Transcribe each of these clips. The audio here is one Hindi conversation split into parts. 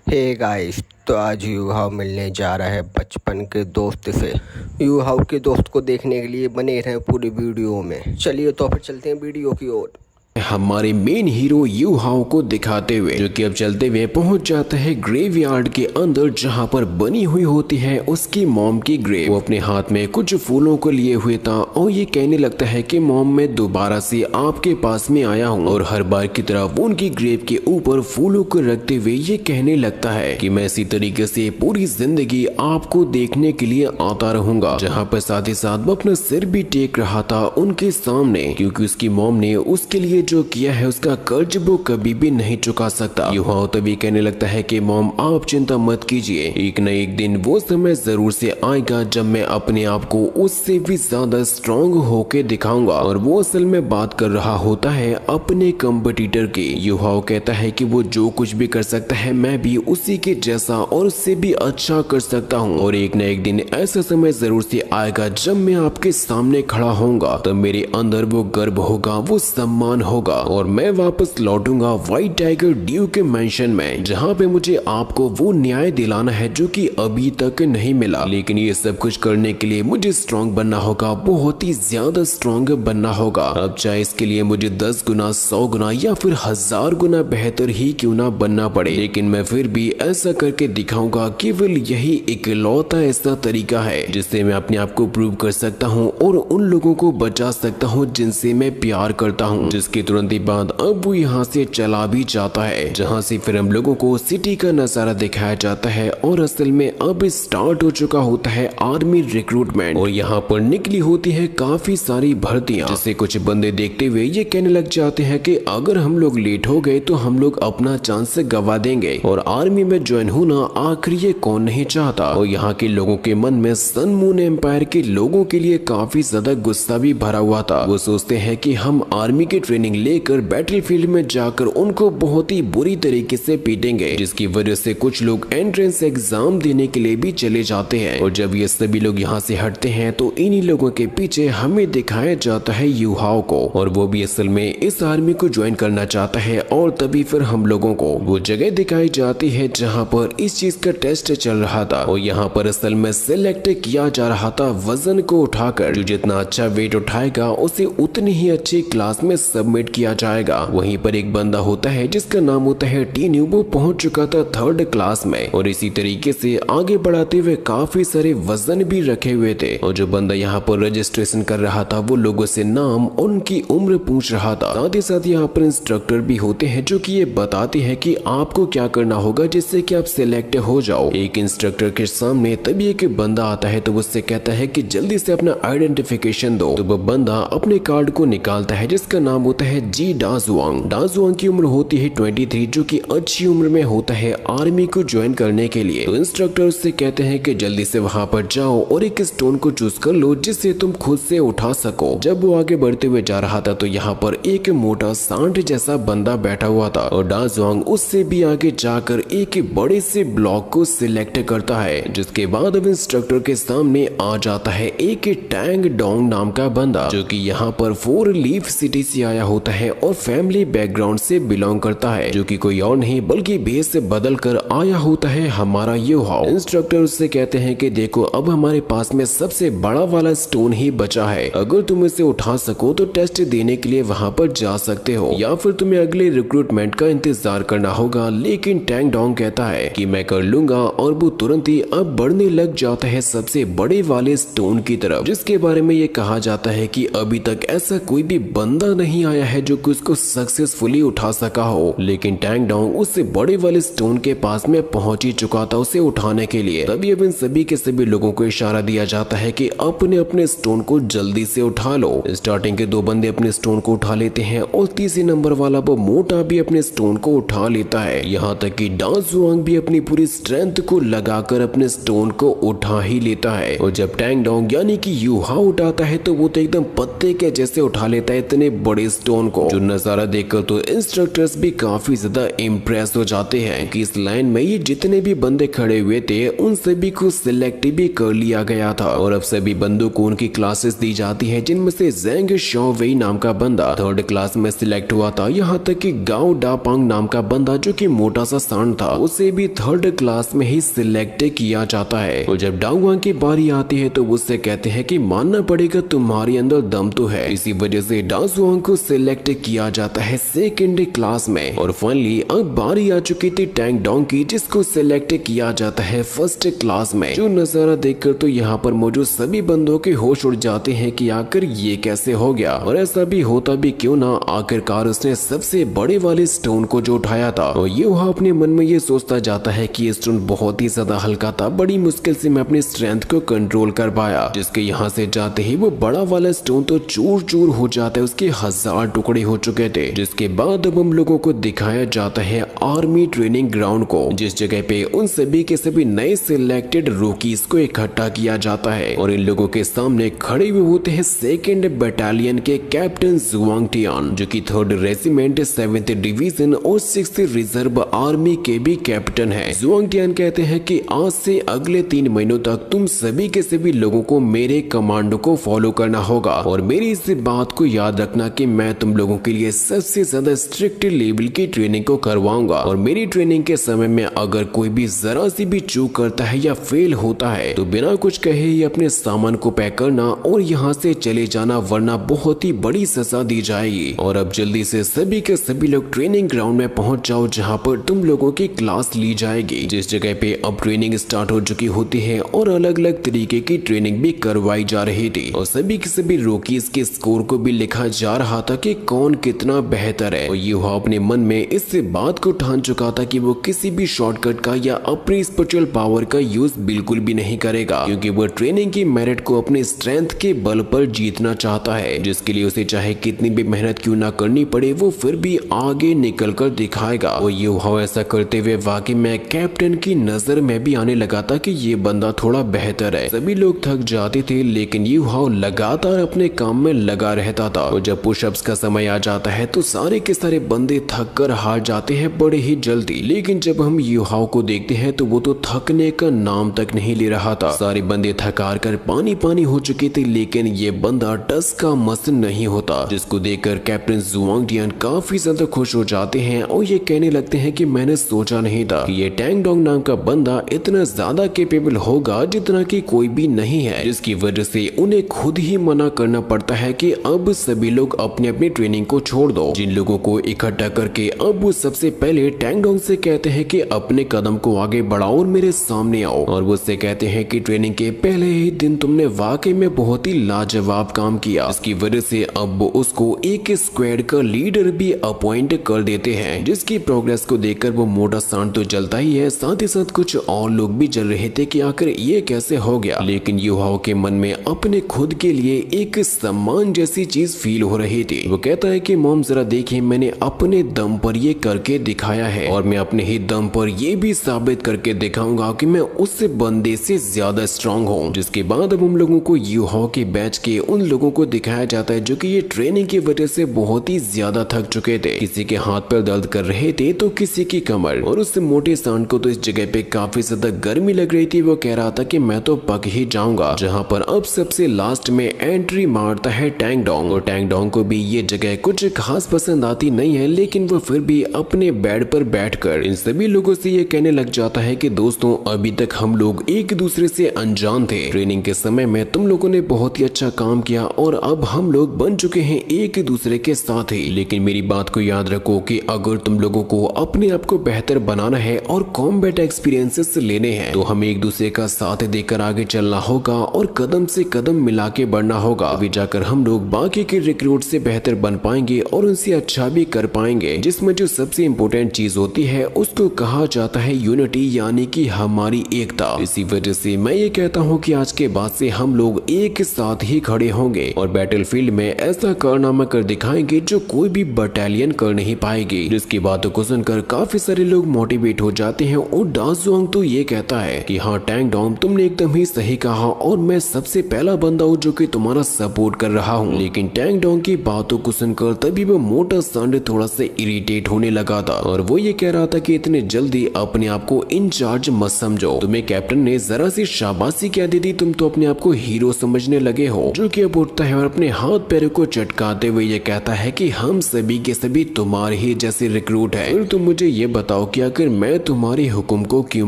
हे गाइस, तो आज युहाव मिलने जा रहा है बचपन के दोस्त से। युहाव के दोस्त को देखने के लिए बने रहे पूरी वीडियो में। चलिए तो फिर चलते हैं वीडियो की ओर। हमारे मेन हीरो यू हाउ को दिखाते हुए जो कि अब चलते हुए पहुंच जाता है ग्रेवयार्ड के अंदर, जहां पर बनी हुई होती है उसकी मॉम की ग्रेव। वो अपने हाथ में कुछ फूलों को लिए हुए था और ये कहने लगता है कि मॉम, मैं दोबारा से आपके पास में आया हूं। और हर बार की तरह वो उनकी ग्रेव के ऊपर फूलों को रखते हुए ये कहने लगता है कि मैं इसी तरीके से पूरी जिंदगी आपको देखने के लिए आता रहूंगा। जहाँ पर साथ ही साथ वो अपना सिर भी टेक रहा था उनके सामने, क्योंकि उसकी मॉम ने उसके लिए जो किया है उसका कर्ज वो कभी भी नहीं चुका सकता। युहाओ तभी कहने लगता है कि मॉम, आप चिंता मत कीजिए, एक न एक दिन वो समय जरूर से आएगा जब मैं अपने आप को उससे भी ज्यादा स्ट्रॉन्ग होके दिखाऊंगा। और वो असल में बात कर रहा होता है अपने कंपटीटर की। युहाओ कहता है कि वो जो कुछ भी कर सकता है मैं भी उसी के जैसा और उससे भी अच्छा कर सकता हूँ। और एक न एक दिन ऐसा समय जरूर से आएगा जब मैं आपके सामने खड़ा होऊंगा, तब मेरे अंदर वो गर्व होगा, वो सम्मान होगा और मैं वापस लौटूंगा व्हाइट टाइगर ड्यू के मेंशन में, जहाँ पे मुझे आपको वो न्याय दिलाना है जो कि अभी तक नहीं मिला। लेकिन ये सब कुछ करने के लिए मुझे स्ट्रॉन्ग बनना होगा, बहुत ही ज्यादा स्ट्रॉन्ग बनना होगा। अब चाहे इसके लिए मुझे 10 गुना, 100 गुना या फिर 1000 गुना बेहतर ही क्यों ना बनना पड़े, लेकिन मैं फिर भी ऐसा करके दिखाऊंगा। केवल यही इकलौता ऐसा तरीका है जिससे मैं अपने आप को प्रूव कर सकता हूँ और उन लोगों को बचा सकता हूँ जिनसे मैं प्यार करता हूँ। जिसके तुरंत ही बाद अब वो यहाँ से चला भी जाता है, जहाँ से फिर हम लोगों को सिटी का नजारा दिखाया जाता है। और असल में अब स्टार्ट हो चुका होता है आर्मी रिक्रूटमेंट और यहाँ पर निकली होती है काफी सारी भर्तियां, जिसे कुछ बंदे देखते हुए ये कहने लग जाते हैं कि अगर हम लोग लेट हो गए तो हम लोग अपना चांस गवा देंगे और आर्मी में ज्वाइन होना आखिर ये कौन नहीं चाहता। और यहाँ के लोगों के मन में सन मून एम्पायर के लोगों के लिए काफी ज्यादा गुस्सा भी भरा हुआ था। वो सोचते हैं कि हम आर्मी की ट्रेनिंग लेकर बैटलफील्ड में जाकर उनको बहुत ही बुरी तरीके से पीटेंगे, जिसकी वजह से कुछ लोग एंट्रेंस एग्जाम देने के लिए भी चले जाते हैं। और जब ये सभी लोग यहाँ से हटते हैं तो इन्हीं लोगों के पीछे हमें दिखाया जाता है युहाओ को, और वो भी असल में इस आर्मी को ज्वाइन करना चाहता है। और तभी फिर हम लोगों को वो जगह दिखाई जाती है जहाँ पर इस चीज का टेस्ट चल रहा था। और यहाँ पर असल में सिलेक्ट किया जा रहा था वजन को उठाकर, जो जितना अच्छा वेट उठाएगा उसे उतनी ही अच्छी क्लास में सबमिट किया जाएगा। वहीं पर एक बंदा होता है जिसका नाम होता है टीन्यू, वो पहुंच चुका था 3rd क्लास में और इसी तरीके से आगे बढ़ाते हुए काफी सारे वजन भी रखे हुए थे। और जो बंदा यहाँ पर रजिस्ट्रेशन कर रहा था वो लोगों से नाम और उनकी उम्र पूछ रहा था। साथ ही यहाँ पर इंस्ट्रक्टर भी होते हैं जो कि ये बताते हैं कि आपको क्या करना होगा जिससे कि आप सिलेक्ट हो जाओ। एक इंस्ट्रक्टर के सामने तभी एक बंदा आता है तो उससे कहता है कि जल्दी से अपना आइडेंटिफिकेशन दो। तो वो बंदा अपने कार्ड को निकालता है जिसका नाम होता है जी डाजुआंग। डाजुआंग की उम्र होती है 23, जो कि अच्छी उम्र में होता है आर्मी को ज्वाइन करने के लिए। तो इंस्ट्रक्टर उससे कहते हैं कि जल्दी से वहां पर जाओ और एक स्टोन को चूज कर लो जिससे तुम खुद से उठा सको। जब वो आगे बढ़ते हुए जा रहा था तो यहाँ पर एक मोटा सांड जैसा बंदा बैठा हुआ था और डाजुआंग उससे भी आगे जाकर एक बड़े से ब्लॉक को सिलेक्ट करता है, जिसके बाद अब इंस्ट्रक्टर के सामने आ जाता है एक टैंग डोंग नाम का बंदा, जो कि यहाँ पर 4 लीफ सिटी से आया होता है और फैमिली बैकग्राउंड से बिलोंग करता है, जो कि कोई और नहीं बल्कि भेस से बदल कर आया होता है हमारा युहाओ। इंस्ट्रक्टर उससे कहते हैं कि देखो, अब हमारे पास में सबसे बड़ा वाला स्टोन ही बचा है, अगर तुम इसे उठा सको तो टेस्ट देने के लिए वहां पर जा सकते हो या फिर तुम्हें अगले रिक्रूटमेंट का इंतजार करना होगा। लेकिन टैंग डोंग कहता है कि मैं कर लूंगा और वो तुरंत ही अब बढ़ने लग जाता है सबसे बड़े वाले स्टोन की तरफ, जिसके बारे में ये कहा जाता है कि अभी तक ऐसा कोई भी बंदा नहीं आया है जो कि उसको सक्सेसफुली उठा सका हो। लेकिन टैंग डोंग उससे बड़े वाले स्टोन के पास में पहुंच ही चुका था उसे उठाने के लिए। तभी अब इन सभी के सभी लोगों को इशारा दिया जाता है कि अपने अपने स्टोन को जल्दी से उठा लो। स्टार्टिंग के 2 बंदे अपने स्टोन को उठा लेते हैं और तीसरे नंबर वाला वो मोटा भी अपने स्टोन को उठा लेता है। यहाँ तक कि डाजुआंग भी अपनी पूरी स्ट्रेंथ को लगाकर अपने स्टोन को उठा ही लेता है। और जब टैंग डोंग यानी कि युहाओ उठाता है तो वो तो एकदम पत्ते के जैसे उठा लेता है इतने बड़े स्टोन स्टोन को, जो नजारा देखकर तो इंस्ट्रक्टर्स भी काफी ज्यादा इम्प्रेस हो जाते हैं कि इस लाइन में ये जितने भी बंदे खड़े हुए थे उन सभी को सिलेक्ट भी कर लिया गया था और अब सभी बंदों को उनकी क्लासेस दी जाती है, जिनमें से जेंग शाओवेई नाम का बंदा 3rd क्लास में सिलेक्ट हुआ था। यहाँ तक कि गाओ डापांग नाम का बंदा जो कि मोटा सा सांड था उसे भी 3rd क्लास में ही सिलेक्ट किया जाता है। और जब डाउआंग की बारी आती है तो उससे कहते हैं कि मानना पड़ेगा तुम्हारे अंदर दम तो है, इसी वजह से डाजुआंग को सिलेक्ट किया जाता है 2nd क्लास में। और फाइनली अब बारी आ चुकी थी टैंग डोंग की, जिसको सिलेक्ट किया जाता है 1st क्लास में। जो नजारा देखकर तो यहाँ पर मौजूद सभी बंदों के होश उड़ जाते हैं कि आखिर ये कैसे हो गया, और ऐसा भी होता भी क्यों ना, आखिरकार उसने सबसे बड़े वाले स्टोन को जो उठाया था। और ये वहाँ अपने मन में ये सोचता जाता है कि ये स्टोन बहुत ही ज्यादा हल्का था, बड़ी मुश्किल से मैं अपनी स्ट्रेंथ को कंट्रोल कर पाया। जिसके यहाँ से जाते ही वो बड़ा वाला स्टोन तो चूर चूर हो जाता है, उसके 1000 टुकड़े हो चुके थे। जिसके बाद अब हम लोगों को दिखाया जाता है आर्मी ट्रेनिंग ग्राउंड को, जिस जगह पे उन सभी के सभी नए सिलेक्टेड रूकीज को इकट्ठा किया जाता है। और इन लोगों के सामने खड़े हुए होते हैं 2nd बटालियन के कैप्टन जुआंग टियान, जो कि 3rd रेजिमेंट 7th डिवीजन और 6th रिजर्व आर्मी के भी कैप्टन है। जुआंग टियान कहते हैं कि आज से अगले 3 महीनों तक तुम सभी के सभी लोगों को मेरे कमांडो को फॉलो करना होगा, और मेरी इस बात को याद रखना कि मैं तुम लोगों के लिए सबसे ज्यादा स्ट्रिक्ट लेवल की ट्रेनिंग को करवाऊंगा। और मेरी ट्रेनिंग के समय में अगर कोई भी जरा सी भी चूक करता है या फेल होता है तो बिना कुछ कहे ही अपने सामान को पैक करना और यहाँ से चले जाना, वरना बहुत ही बड़ी सजा दी जाएगी। और अब जल्दी से सभी के सभी लोग ट्रेनिंग ग्राउंड में पहुंच जाओ, जहाँ पर तुम लोगों की क्लास ली जाएगी। जिस जगह पे अब ट्रेनिंग स्टार्ट हो चुकी होती है और अलग अलग तरीके की ट्रेनिंग भी करवाई जा रही थी, और सभी के सभी रोकीज के स्कोर को भी लिखा जा रहा था कि कौन कितना बेहतर है। और युहा अपने मन में इस बात को ठान चुका था कि वो किसी भी शॉर्टकट का या अपनी स्पिरिचुअल पावर का यूज बिल्कुल भी नहीं करेगा, क्योंकि वो ट्रेनिंग की मेरिट को अपने स्ट्रेंथ के बल पर जीतना चाहता है, जिसके लिए उसे चाहे कितनी भी मेहनत क्यों ना करनी पड़े वो फिर भी आगे निकल कर दिखाएगा। और युहा ऐसा करते हुए वाकई में कैप्टन की नजर में भी आने लगा था कि ये बंदा थोड़ा बेहतर है। सभी लोग थक जाते थे लेकिन युहा लगातार अपने काम में लगा रहता था, और जब पुशअप्स का समय आ जाता है तो सारे के सारे बंदे थक कर हार जाते हैं बड़े ही जल्दी। लेकिन जब हम युहाओं को देखते हैं तो वो तो थकने का नाम तक नहीं ले रहा था। सारे बंदे थकार कर पानी पानी हो चुके थे, लेकिन ये बंदा टस का मस नहीं होता, जिसको देखकर कैप्टन जुआंग टियान काफी ज्यादा खुश हो जाते हैं और ये कहने लगते हैं कि मैंने सोचा नहीं था कि ये टैंग डोंग नाम का बंदा इतना ज्यादा कैपेबल होगा जितना कि कोई भी नहीं है, जिसकी वजह से उन्हें खुद ही मना करना पड़ता है कि अब सभी लोग अपनी अपनी ट्रेनिंग को छोड़ दो। जिन लोगों को इकट्ठा करके अब वो सबसे पहले टैंग डोंग से कहते हैं कि अपने कदम को आगे बढ़ाओ और मेरे सामने आओ, और वो उससे कहते हैं कि ट्रेनिंग के पहले ही दिन तुमने वाकई में बहुत ही लाजवाब काम किया, इसकी वजह से अब वो उसको एक स्क्वाड का लीडर भी अपॉइंट कर देते हैं। जिसकी प्रोग्रेस को देखकर वो मोटा सांड तो जलता ही है, साथ ही साथ कुछ और लोग भी जल रहे थे कि आखिर ये कैसे हो गया। लेकिन युवाओं के मन में अपने खुद के लिए एक सम्मान जैसी चीज फील हो रही थी। वो कहता है कि मॉम जरा देखिए, मैंने अपने दम पर ये करके दिखाया है और मैं अपने ही दम पर ये भी साबित करके दिखाऊंगा कि मैं उस बंदे से ज्यादा स्ट्रांग हूँ। जिसके बाद अब हम लोगों को युवाओं के बैच के उन लोगों को दिखाया जाता है जो कि ये ट्रेनिंग की वजह से बहुत ही ज्यादा थक चुके थे। किसी के हाथ पर दर्द कर रहे थे तो किसी की कमर, और उस मोटे सांड को तो इस जगह पे काफी ज्यादा गर्मी लग रही थी। वो कह रहा था कि मैं तो पक ही जाऊंगा। जहाँ पर अब सबसे लास्ट में एंट्री मारता है टैंग डोंग, और टैंग डोंग को भी ये जगह कुछ खास पसंद आती नहीं है, लेकिन वो फिर भी अपने बेड पर बैठकर इन सभी लोगों से ये कहने लग जाता है कि दोस्तों अभी तक हम लोग एक दूसरे से अनजान थे, ट्रेनिंग के समय में तुम लोगों ने बहुत ही अच्छा काम किया और अब हम लोग बन चुके हैं एक दूसरे के साथ ही। लेकिन मेरी बात को याद रखो कि अगर तुम लोगों को अपने आप को बेहतर बनाना है और कॉम्बैट एक्सपीरियंसेस लेने हैं तो हमें एक दूसरे का साथ देकर आगे चलना होगा और कदम से कदम मिला के बढ़ना होगा। अभी जाकर हम लोग बाकी के रिक्रूट से बेहतर बन पाएंगे और उनसे अच्छा भी कर पाएंगे, जिसमें जो सबसे इम्पोर्टेंट चीज होती है उसको कहा जाता है यूनिटी, यानी कि हमारी एकता। इसी वजह से मैं ये कहता हूँ कि आज के बाद से हम लोग एक साथ ही खड़े होंगे और बैटलफील्ड में ऐसा कारनामा कर दिखाएंगे जो कोई भी बटालियन कर नहीं पाएगी। जिसकी बातों को सुनकर काफी सारे लोग मोटिवेट हो जाते हैं और डाजुआंग तो ये कहता है कि हाँ टैंग डोंग तुमने एकदम ही सही कहा और मैं सबसे पहला बंदा हूँ जो कि तुम्हारा सपोर्ट कर रहा हूँ। लेकिन टैंग डोंग की बातों को सुनकर तभी वो मोटा सांड थोड़ा सा इरिटेट होने लगा था और वो ये कह रहा था कि इतने जल्दी अपने आप को इंचार्ज मत समझो, तुम्हें कैप्टन ने जरा सी शाबाशी क्या दे दी, तुम तो अपने आप को हीरो समझने लगे हो। जो कि अब उठता है और अपने हाथ पैरों को चटकाते हुए ये कहता है कि हम सभी के सभी तुम्हारे ही जैसे रिक्रूट है। फिर तुम मुझे ये बताओ कि आखिर मैं तुम्हारे हुक्म को क्यों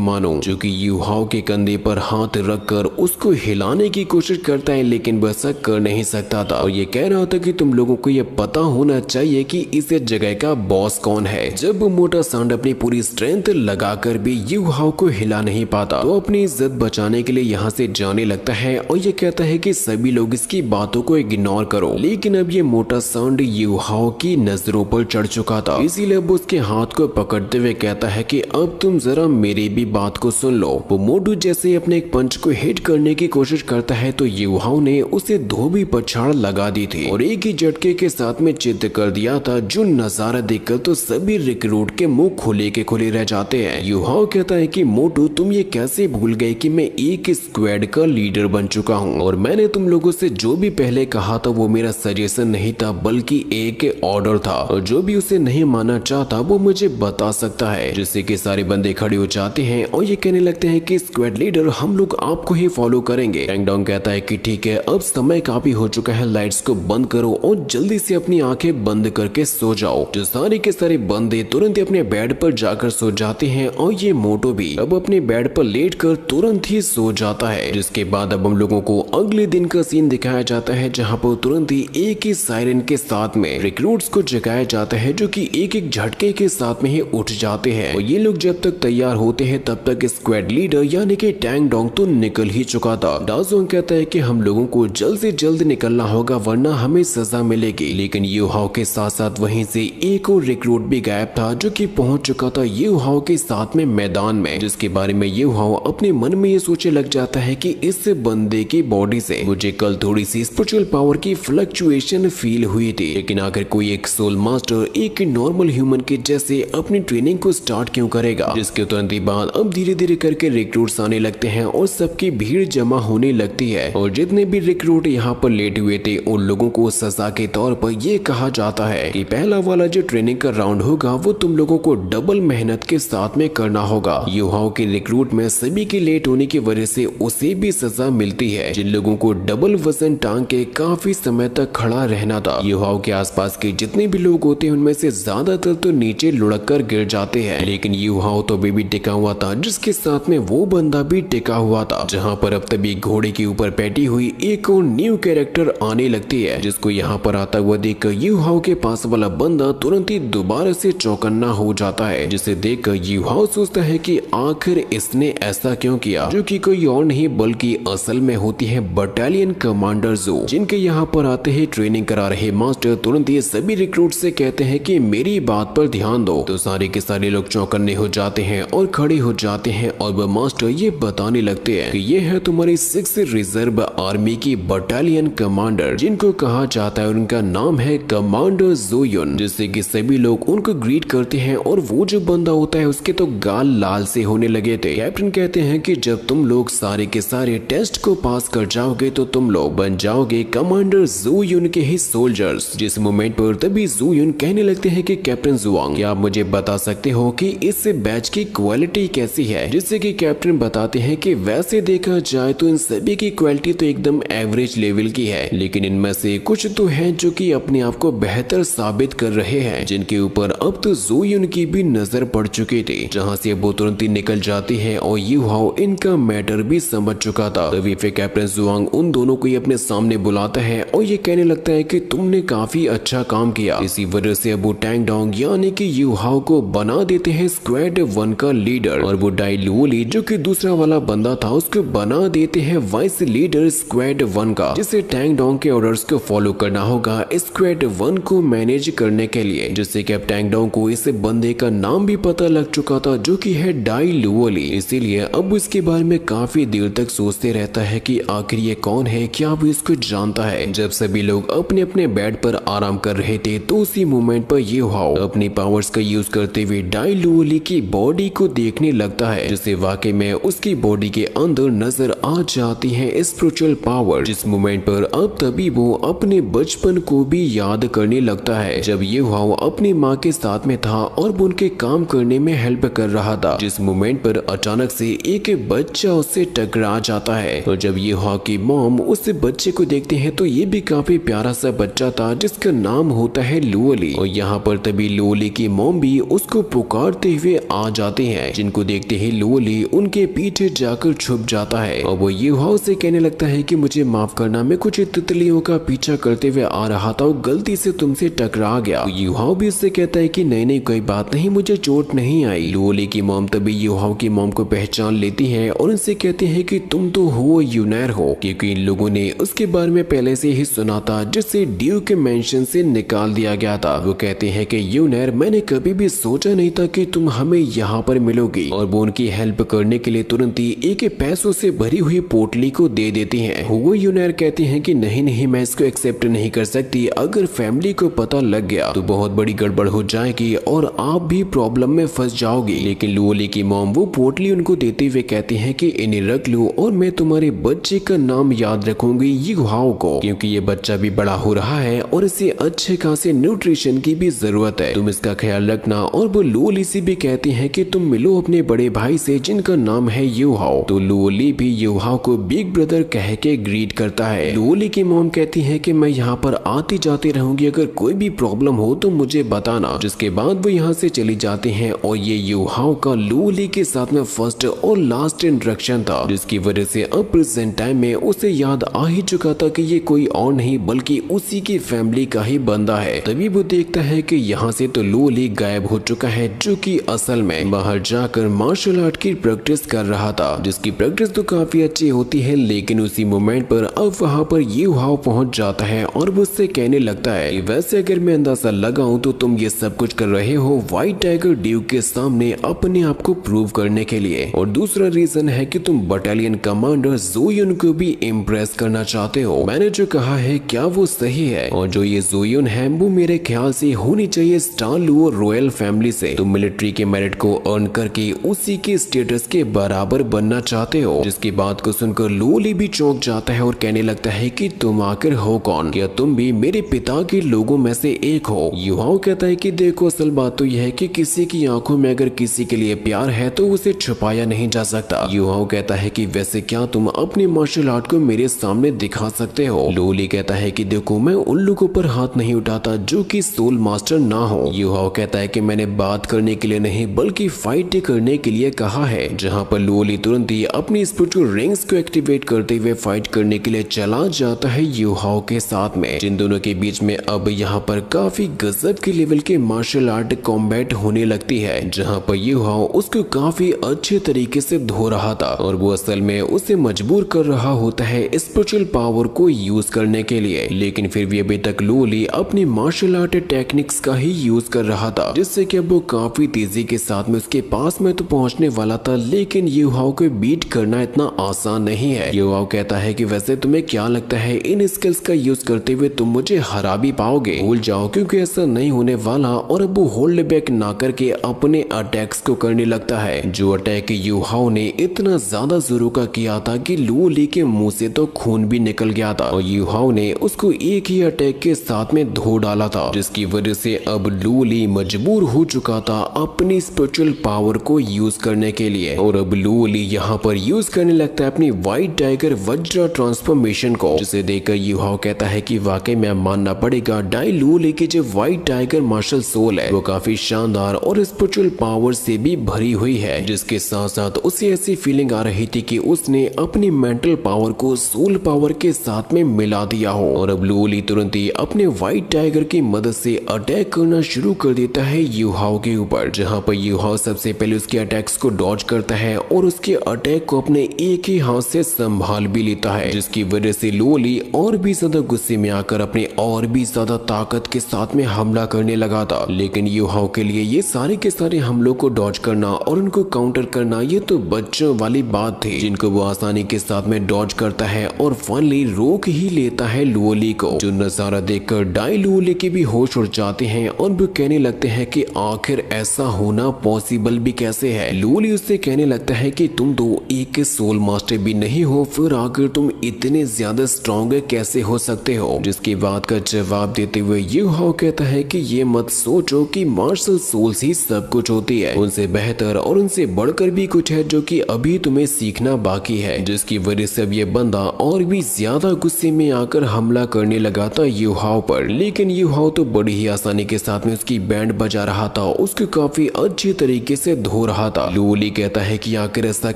मानूं। जो कि यूहाओ के कंधे पर हाथ रखकर उसको हिलाने की कोशिश करता है, लेकिन वह ऐसा कर नहीं सकता था और ये कह रहा था कि तुम लोगों को ये पता होना चाहिए कि इस जगह का बॉस कौन है। जब मोटा सांड अपनी पूरी स्ट्रेंथ लगाकर भी यूहाओ को हिला नहीं पाता तो अपनी इज्जत बचाने के लिए यहाँ से जाने लगता है और ये कहता है कि सभी लोग इसकी बातों को इग्नोर करो। लेकिन अब ये मोटा सांड यूहाओ की नजरों पर चढ़ चुका था, इसीलिए अब उसके हाथ को पकड़ते हुए कहता है कि अब तुम जरा मेरी भी बात को सुन लो। वो मोटू जैसे ही अपने एक पंच को हिट करने की कोशिश करता है तो यूहाओ ने उसे धोबी पछाड़ लगा दी थी और एक ही झटके के साथ में चित्त कर दिया था। जो नजारा देखकर तो सभी रिक्रूट के मुंह खुले के खुले रह जाते हैं। यूहाओ कहता है कि मोटू तुम ये कैसे भूल गए कि मैं एक स्क्वाड का लीडर बन चुका हूँ और मैंने तुम लोगों से जो भी पहले कहा था वो मेरा सजेशन नहीं था बल्कि एक ऑर्डर था और जो भी उसे नहीं मानना चाहता वो मुझे बता सकता है। जिससे कि सारे बंदे खड़े हो जाते हैं और ये कहने लगते हैं कि स्क्वाड लीडर हम लोग आपको ही फॉलो करेंगे। टैंग डोंग कहता है कि ठीक है, अब समय काफी हो चुका है, लाइट्स को बंद करो और जल्दी से अपनी आंखें बंद करके सो जाओ। जो सारे के सारे बंदे तुरंत अपने बेड पर जाकर सो जाते हैं और ये मोटो भी अब अपने बेड पर लेट कर तुरंत ही सो जाता है। जिसके बाद अब हम लोगों को अगले दिन का सीन दिखाया जाता है जहाँ पर तुरंत ही एक ही सायरन के साथ में रिक्रूट्स को जगाया जाता है जो कि एक एक झटके के साथ में ही उठ जाते हैं और ये लोग जब तक तैयार होते हैं तब तक स्क्वाड लीडर यानी कि टैंग डोंग तो निकल ही चुका था। डाजोंग कहता है कि हम लोगों को जल्द से जल्द निकलना होगा वरना हमें सजा मिलेगी। लेकिन यूहाओ के साथ साथ वहीं से एक और रिक्रूट भी गायब था जो कि पहुंच चुका था यूहाओ के साथ में मैदान में, जिसके बारे में यूहाओ अपने मन में ये सोचे लग जाता है कि इस बंदे की बॉडी से मुझे कल थोड़ी सी स्पिरिचुअल पावर की फ्लक्चुएशन फील हुई थी, लेकिन आखिर कोई एक सोल मास्टर एक नॉर्मल ह्यूमन के जैसे अपनी ट्रेनिंग को स्टार्ट क्यों करेगा। जिसके तुरंत ही बाद अब धीरे धीरे करके रिक्रूट्स आने लगते हैं और सबकी भीड़ जमा होने लगती है और जितने भी रिक्रूट यहाँ पर लेटे हुए थे उन लोगों को सजा के तौर पर ये कहा जाता है कि पहला वाला जो ट्रेनिंग का राउंड होगा वो तुम लोगों को डबल मेहनत के साथ में करना होगा। यूहाओ के रिक्रूट में सभी के लेट होने की वजह से उसे भी सजा मिलती है। जिन लोगों को डबल वजन टांग के काफी समय तक खड़ा रहना था, यूहाओ के आसपास के जितने भी लोग होते हैं उनमें से ज्यादातर तो नीचे लुढ़क कर गिर जाते हैं, लेकिन यूहाओ तो भी टिका हुआ था जिसके साथ में वो बंदा भी टिका हुआ था। जहाँ पर अब तभी घोड़े के ऊपर बैठी हुई एक और न्यू कैरेक्टर आने लगती है जिसको यहाँ पर आता हुआ देखकर यूहाओ के पास वाला बंदा तुरंत ही दोबारा से चौकन्ना हो जाता है, जिसे देखकर यूहाओ सोचता है कि आखिर इसने ऐसा क्यों किया, जो कि कोई और नहीं बल्कि असल में होती है बटालियन कमांडर जो, जिनके यहाँ पर आते ही ट्रेनिंग करा रहे मास्टर तुरंत ये सभी रिक्रूट से कहते हैं कि मेरी बात पर ध्यान दो। तो सारे के सारे लोग चौकन्ने हो जाते हैं और खड़े हो जाते हैं और वह मास्टर ये बताने लगते हैं कि ये है तुम्हारी 6 रिजर्व आर्मी की बटालियन कमांडर जिनको कहा जाता है, उनका नाम है कमांडर जोयुन। जिससे कि सभी लोग उनको ग्रीट करते हैं और वो जो बंदा होता है उसके तो गाल लाल से होने लगे थे। कैप्टन कहते हैं कि जब तुम लोग सारे के सारे टेस्ट को पास कर जाओगे तो तुम लोग बन जाओगे कमांडर जोयुन के ही सोल्जर्स। जिस मोमेंट पर तभी जोयुन कहने लगते हैं कि कैप्टन जुआंग, क्या आप मुझे बता सकते हो कि इस बैच की क्वालिटी कैसी है। जिससे कि कैप्टन बताते हैं कि वैसे देखा जाए तो इन सभी की क्वालिटी तो एकदम एवरेज लेवल की है, लेकिन इनमें से कुछ तो हैं जो कि अपने आप को बेहतर साबित कर रहे हैं, जिनके ऊपर अब तो जोयुन की भी नजर पड़ चुकी थी। जहां से वो तुरंत ही निकल जाती है और यूहाओ इनका मैटर भी समझ चुका था। तभी फिर कैप्टन जुआंग उन दोनों को ही अपने सामने बुलाता है और ये कहने लगता है कि तुमने काफी अच्छा काम किया। इसी वजह से अब वो टैंग डोंग यानी कि यूहाओ को बना देते हैं स्क्वाड 1 का लीडर और वो डाई लुओली जो कि दूसरा वाला बंदा था उसको बना देते हैं वाइस लीडर स्क्वाड 1 का, जिसे टैंग डोंग के ऑर्डर्स को फॉलो करना होगा स्क्वाड 1 को मैनेज करने के लिए। जिससे कि अब टैंग डोंग को इस बंदे का नाम भी पता लग चुका था जो कि है डाई लुओली, इसीलिए अब इसके बारे में काफी देर तक सोचते रहता है कि आखिर ये कौन है, क्या वो इसको जानता है। जब सभी लोग अपने अपने बेड पर आराम कर रहे थे तो उसी मोमेंट पर यूहाओ अपनी पावर्स का यूज करते हुए डाई लुओली की बॉडी को देखने लगता है, जिससे वाकई में उसकी बॉडी के अंदर नजर आ जाती है स्पिरिचुअल पावर। जिस मोमेंट पर अब तभी वो अपने बचपन को को भी याद करने लगता है जब यूहाओ अपनी माँ के साथ में था और वो उनके काम करने में हेल्प कर रहा था। जिस मोमेंट पर अचानक से एक बच्चा उससे टकरा जाता है और जब यूहाओ की मॉम उस बच्चे को देखते हैं तो ये भी काफी प्यारा सा बच्चा था जिसका नाम होता है लुओली। और यहाँ पर तभी लुओली की मॉम भी उसको पुकारते हुए आ जाते हैं, जिनको देखते ही लुओली उनके पीछे जाकर छुप जाता है और वो यूहाओ से कहने लगता है कि मुझे माफ करना, मैं कुछ तितलियों का पीछा करते हुए आ रहा था और गलती से तुमसे टकरा गया। यूहाओ भी उससे कहता है कि नहीं कोई बात नहीं, मुझे चोट नहीं आई। लुओली की मॉम तभी यूहाओ की मॉम को पहचान लेती है और उनसे कहते हैं कि तुम तो हो यूनैर हो, क्योंकि इन लोगों ने उसके बारे में पहले से ही सुना था जिससे ड्यूक के मेंशन से निकाल दिया गया था। वो कहते हैं कि यूनैर, मैंने कभी भी सोचा नहीं था कि तुम हमें यहाँ पर मिलोगी। और वो उनकी हेल्प करने के लिए तुरंत ही एक पैसों से भरी हुई पोटली को दे देती हैं। वो यूनैर कहते हैं कि नहीं मैं इसको एक्सेप्ट नहीं कर सकती, अगर फैमिली को पता लग गया तो बहुत बड़ी गड़बड़ हो जाएगी और आप भी प्रॉब्लम में फंस जाओगी। लेकिन लुओली की मॉम वो पोटली उनको देते हुए कहती है कि इन्हें रख लो और मैं तुम्हारे बच्चे का नाम याद रखूंगी यूहाओ को, क्योंकि ये बच्चा भी बड़ा हो रहा है और इसे अच्छे खासे न्यूट्रिशन की भी जरूरत है, तुम इसका ख्याल रखना। और वो लुओली से भी कहती है कि तुम मिलो अपने बड़े भाई से जिनका नाम है यूहाओ। तो लुओली भी यूहाओ को बिग ब्रदर कह के ग्रीट करता है। लुओली की मॉम कहती है कि मैं यहाँ पर आती जाती रहूंगी, अगर कोई भी प्रॉब्लम हो तो मुझे बताना। जिसके बाद वो यहाँ से चली जाते हैं और ये यूहाओ का लुओली के साथ में फर्स्ट और लास्ट इंट्रैक्शन था, जिसकी वजह से अब प्रेजेंट टाइम में उसे याद आ ही चुका था कि ये कोई और नहीं बल्कि उसी की फैमिली का ही बंदा है। तभी वो देखता है कि यहाँ से तो लुओली गायब हो चुका है, जो कि असल में बाहर जाकर मार्शल आर्ट की प्रैक्टिस कर रहा था, जिसकी प्रैक्टिस तो काफी अच्छी होती है। लेकिन उसी मोमेंट पर अब वहाँ पर यूहाओ पहुंच जाता है और वो उससे कहने लगता है, वैसे अगर मैं अंदाजा लगाऊं तो तुम ये सब कुछ कर रहे हो व्हाइट टाइगर ड्यूक के सामने अपने आप को प्रूव करने के लिए, और दूसरा रीजन है कि तुम बटालियन कमांडर ज़ोयुन को भी इम्प्रेस करना चाहते हो। मैंने जो कहा है क्या वो सही है? और जो ये ज़ोयुन है वो मेरे ख्याल से होनी चाहिए स्टार लुओ रॉयल फैमिली से, तुम मिलिट्री के मेरिट को अर्न करके उसी के स्टेटस के बराबर बनना चाहते हो। जिसकी बात को सुनकर लुओली भी चौंक जाता है और कहने लगता है कि तुम आखिर हो कौन, क्या तुम भी मेरे पिता के लोगों में से एक हो? यूहाओ कहता है कि देखो असल बात तो यह है कि किसी की आंखों में अगर किसी के लिए प्यार है तो उसे छुपाया नहीं जा सकता। यूहाओ कहता है कि वैसे क्या तुम अपनी मार्शल आर्ट को मेरे सामने दिखा सकते हो? लुओली कहता है कि देखो मैं उन लोगों पर हाथ नहीं उठाता जो कि सोल मास्टर ना हो। यूहाओ कहता है कि मैंने बात करने के लिए नहीं बल्कि फाइट करने के लिए कहा है। जहाँ पर लुओली तुरंत ही अपनी स्पिरिचुअल रिंग्स को एक्टिवेट करते हुए फाइट करने के लिए चला जाता है यूहाओ के साथ में। जिन दोनों के बीच में अब यहाँ पर काफी गजब के लेवल के मार्शल आर्ट कॉम्बैट होने लगती है, जहाँ पर यूहाओ उसको काफी अच्छे तरीके से धो रहा था और वो असल में उसे मजबूर कर रहा होता है स्पिरिचुअल पावर को यूज करने के लिए। लेकिन फिर भी अभी तक लुओली अपनी मार्शल आर्ट टेक्निक्स का ही यूज कर रहा था, जिससे कि अब वो काफी तेजी के साथ में उसके पास में तो पहुंचने वाला था। लेकिन यूहाओ को बीट करना इतना आसान नहीं है। यूहाओ कहता है कि वैसे तुम्हें क्या लगता है इन स्किल्स का यूज करते हुए तुम मुझे हरा भी पाओगे? भूल जाओ क्योंकि ऐसा नहीं होने वाला। और अब वो होल्ड बैक ना करके अपने अटैक्स को करने लगता है। जो अटैक यूहाओ ने इतना ज्यादा जोरों का किया था कि लुओली के मुंह से तो खून भी निकल गया था और यूहाओ ने उसको एक ही अटैक के साथ में धो डाला था, जिसकी वजह से अब लुओली मजबूर हो चुका था अपनी स्पिरिचुअल पावर को यूज करने के लिए। और अब लुओली यहाँ पर यूज करने लगता है अपनी व्हाइट टाइगर वज्र ट्रांसफॉर्मेशन को, जिसे देखकर यूहाओ कहता है कि वाकई में मानना पड़ेगा डाई लुओली की जो व्हाइट टाइगर मार्शल सोल है वो काफी शानदार और स्पिरिचुअल पावर से भी भरी हुई है। जिसके साथ साथ उसे ऐसी फीलिंग आ रही थी कि उसने अपनी मेंटल पावर को सोल पावर के साथ में मिला दिया हो। और अब लुओली तुरंत ही अपने व्हाइट टाइगर की मदद से अटैक करना शुरू कर देता है यूहाओ के ऊपर, जहाँ पर यूहाओ सबसे पहले उसके अटैक्स को डॉज करता है और उसके अटैक को अपने एक ही हाथ से संभाल भी लेता है, जिसकी वजह से लुओली और भी ज्यादा गुस्से में आकर अपने और भी ज्यादा ताकत के साथ में हमला करने लगा था। लेकिन यूहाओ के लिए ये सारे के सारे हमलों को डॉज करना और उनको काउंटर करना ये तो बच्चों वाली बात थी, जिनको वो आसानी के साथ में डॉज करता है और फाइनली रोक ही लेता है लुओली को। जो नजारा देखकर डाई लुओली के भी होश उड़ जाते हैं और वो कहने लगते हैं कि आखिर ऐसा होना पॉसिबल भी कैसे है। लुओली उससे कहने लगता है कि तुम तो एक सोल मास्टर भी नहीं हो, फिर आखिर तुम इतने ज्यादा स्ट्रॉन्ग कैसे हो सकते हो? जिसके बाद बात का जवाब देते हुए यूहाओ कहता है कि ये मत सोचो कि मार्शल सोल्स ही सब कुछ होती है, उनसे बेहतर और उनसे बढ़कर भी कुछ है जो कि अभी तुम्हें सीखना बाकी है, जिसकी वजह से अब ये बंदा और भी ज्यादा गुस्से में आकर हमला करने लगा था यूहाओ पर। लेकिन यूहाओ तो बड़ी ही आसानी के साथ में उसकी बैंड बजा रहा था, उसको काफी अच्छी तरीके से धो रहा था। लू ली कहता है कि आखिर ऐसा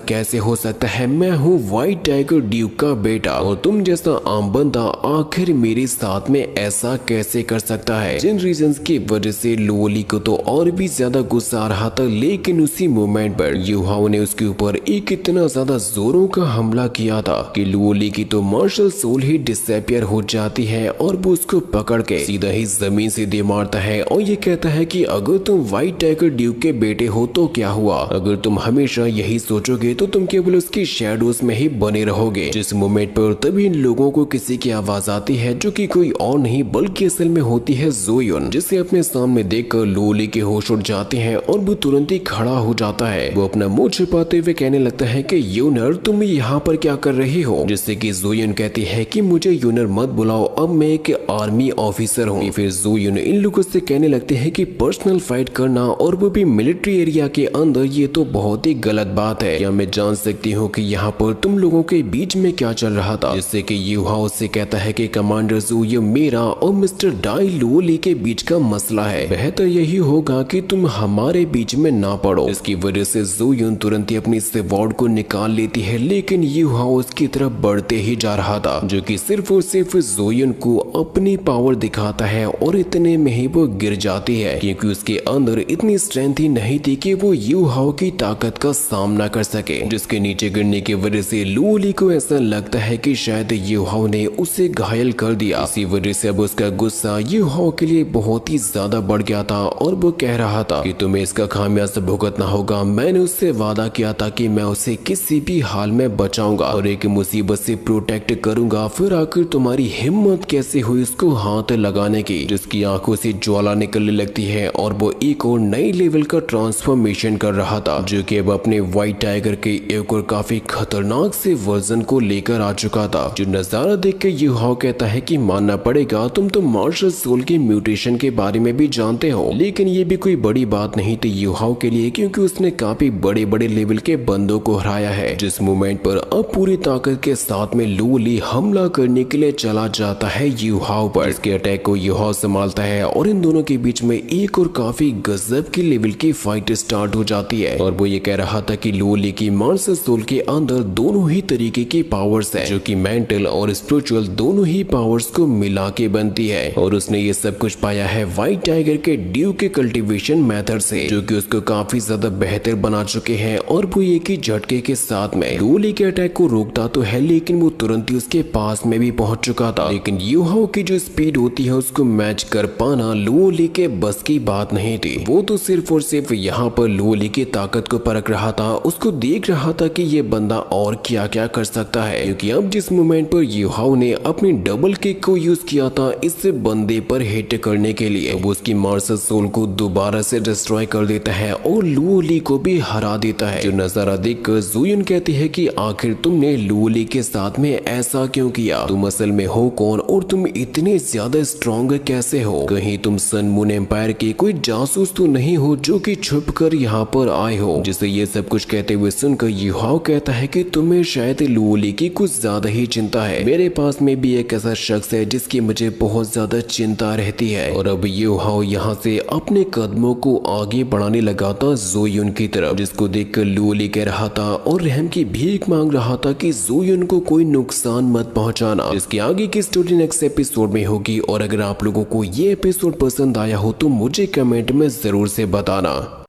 कैसे हो सकता है, मैं हूँ व्हाइट टाइगर ड्यूक का बेटा और तुम जैसा आम बंदा आखिर मेरे साथ में ऐसा कैसे कर सकता है। जिन रीजंस की वजह से लू ली को तो और भी ज्यादा गुस्सा आ रहा था, लेकिन उसी मोमेंट पर यूहाओ ने उसके ऊपर एक इतना ज्यादा जोरों का हमला किया था कि लू ली की तो मार्शल सोल ही डिसअपियर हो जाती है और वो उसको पकड़ के सीधा ही जमीन से दे मारता है और ये कहता है कि अगर तुम व्हाइट टाइगर ड्यूक के बेटे हो तो क्या हुआ, अगर तुम हमेशा यही सोचोगे तो तुम केवल उसकी शैडोज में ही बने रहोगे। जिस मोमेंट पर तभी इन लोगों को किसी की आवाज आती है जो कि कोई और नहीं बल्कि असल में होती है ज़ोयुन, जिसे अपने सामने देखकर लू ली के होश उड़ जाते हैं और वो तुरंत ही खड़ा हो जाता है। वो अपना मुंह छिपाते हुए कहने लगता है कि यूनर तुम यहाँ पर क्या कर रही हो, जिससे कि ज़ोयुन कहती है कि मुझे यूनर मत बुलाओ, अब मैं एक आर्मी ऑफिसर हूँ। फिर ज़ोयुन इन लोगों से कहने लगते हैं कि पर्सनल फाइट करना और वो भी मिलिट्री एरिया के अंदर ये तो बहुत ही गलत बात है। क्या मैं जान सकती हूँ कि यहाँ पर तुम लोगों के बीच में क्या चल रहा था, जिससे कि यूहाओ से कहता है कि कमांडर ज़ू ये मेरा और मिस्टर डाई लू ली के बीच का मसला है, बेहतर यही होगा कि तुम हमारे बीच में ना पड़ो। इसकी वजह से ज़ोयुन तुरंत ही अपनी स्वॉर्ड को निकाल लेती है, लेकिन यूहाओ उसकी तरफ बढ़ते ही जा रहा था, जो कि सिर्फ और सिर्फ ज़ोयुन को अपनी पावर दिखाता है और इतने में ही वो गिर जाती है, क्योंकि उसके अंदर इतनी स्ट्रेंथ ही नहीं थी कि वो यूहाओ की ताकत का सामना कर सके। जिसके नीचे गिरने की वजह से लू ली को ऐसा लगता है कि शायद यूहाओ ने उसे घायल कर दिया। इसी वजह से अब उसका गुस्सा यूहाओ के लिए बहुत ही ज्यादा बढ़ गया था और वो कह रहा था कि तुम्हें इसका खामियाजा भुगतना होगा। मैंने उससे वादा किया था कि मैं उसे किसी भी हाल में बचाऊंगा और एक मुसीबत से प्रोटेक्ट करूंगा, फिर आखिर तुम्हारी हिम्मत कैसे हुई उसको हाथ लगाने की। जिसकी आंखों से ज्वाला निकलने लगती है और वो एक और नई लेवल का ट्रांसफॉर्मेशन कर रहा था, जो कि अब अपने व्हाइट टाइगर के एक और काफी खतरनाक से वर्जन को लेकर आ चुका था। जो नजारा देख के यूहाओ कहता है कि मानना पड़ेगा तुम तो मार्शल सोल के म्यूटेशन के बारे में भी जानते हो, लेकिन ये भी कोई बड़ी बात नहीं थी यूहाओ के लिए, क्योंकि उसने काफी बड़े बड़े लेवल के बंदों को हराया है। जिस मोमेंट पर अब पूरी ताकत के साथ में लू ली हमला करने के लिए चला जाता है यूहाओ पर। इसके अटैक को यूहाओ संभालता है और इन दोनों के बीच में एक और काफी गजब की लेवल की फाइट स्टार्ट हो जाती है। और वो ये कह रहा था कि लू ली की मार्शल सोल के अंदर दोनों ही तरीके की पावर्स है, जो कि मेंटल और स्पिरिचुअल दोनों ही पावर्स को मिला के बनती है। और उसने ये सब कुछ पाया है व्हाइट टाइगर के ड्यूक के कल्टीवेशन मेथड से, जो कि उसको काफी ज्यादा बेहतर बना चुके हैं। और वो एक ही झटके के साथ में लू ली के अटैक को रोकता तो है, लेकिन वो तुरंत ही उसके पास में भी पहुंच चुका था। लेकिन यूहाओ की जो स्पीड होती है उसको मैच कर पाना लू ली के बस की बात नहीं थी। वो तो सिर्फ और सिर्फ यहाँ पर लू ली की ताकत को परख रहा था, उसको देख रहा था कि ये बंदा और क्या क्या कर सकता है। क्योंकि अब जिस मोमेंट पर यूहाओ ने अपनी डबल किक को यूज किया था इस बंदे पर हिट करने के लिए, वो उसकी मार्शल सोल को दोबारा से डिस्ट्रॉय कर देता है और लू ली को भी हरा देता है। जो नजारा देखकर ज़ोयुन कहती है कि आखिर तुमने लू ली के साथ में ऐसा क्यों किया, तुम असल में हो कौन और तुम इतने ज्यादा स्ट्रॉन्ग कैसे हो, कहीं तुम सन मून एम्पायर के कोई जासूस तो नहीं हो जो कि छुप कर यहाँ पर आए हो। जिसे ये सब कुछ कहते हुए सुनकर यूहाओ कहता है कि तुम्हें शायद लू ली की कुछ ज्यादा ही चिंता है, मेरे पास में भी एक ऐसा शख्स है जिसकी मुझे बहुत ज्यादा चिंता रहती है। और अब यूहाओ यहाँ से अपने कदमों को आगे बढ़ाने लगा था ज़ोयुन की तरफ, जिसको देखकर लू ली कह रहा था और रहम की भीख मांग रहा था कि ज़ोयुन को कोई नुकसान मत पहुंचाना। इसके आगे की स्टोरी नेक्स्ट एपिसोड में होगी। और अगर आप लोगों को ये एपिसोड पसंद आया हो तो मुझे कमेंट में जरूर से बताना।